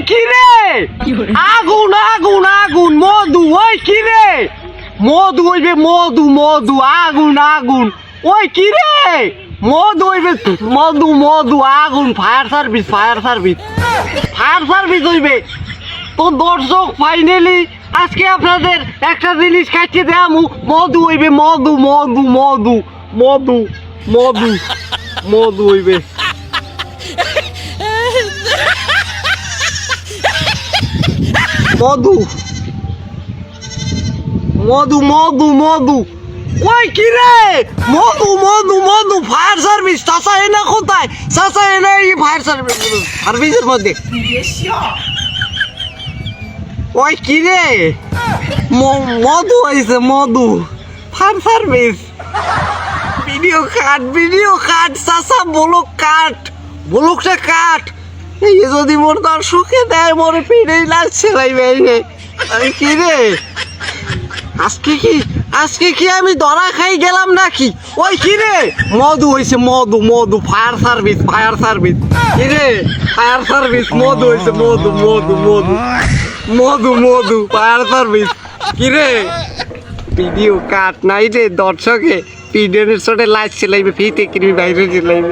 কি রে আগুন আগুন আগুন মধু ওই কি রে মধু হইবে মধু মধু আগুন আগুন ওই কি রে মধু হইবে মধু মধু আগুন fire service fire service fire service হইবে তো দর্শক ফাইনালি আজকে আপনাদের একটা জিনিস খাইতে দেয়ামু মধু হইবে মধু মধু মধু মধু মধু মধু হইবে মধু মধু মধু মধু ওই কি রে মধু মধু মধু ফায়ার সার্ভিস চাচা এনা কোথায় চাচা এনা এই ফায়ার সার্ভিস সার্ভিসের মধ্যে ওই কি রে মধু হয়েছে মধু ফায়ার সার্ভিস ভিডিও কাট চাচা বলুকটা কাট এই যদি মোর দর্শকে দেয় মোর পিড়েই লাগছে কি রে আজকে কি আমি ধরা খাই গেলাম নাকি ওই কি রে মধু হয়েছে মধু মধু ফায়ার সার্ভিস কি রে ফায়ার সার্ভিস মধু হয়েছে মধু মধু মধু মধু মধু ফায়ার সার্ভিস কি রে ভিডিও কাট নাই রে দর্শকে পিডের ছোটে লাইট চালাইবে ফিতে কিনবি বাইরে চালাইবে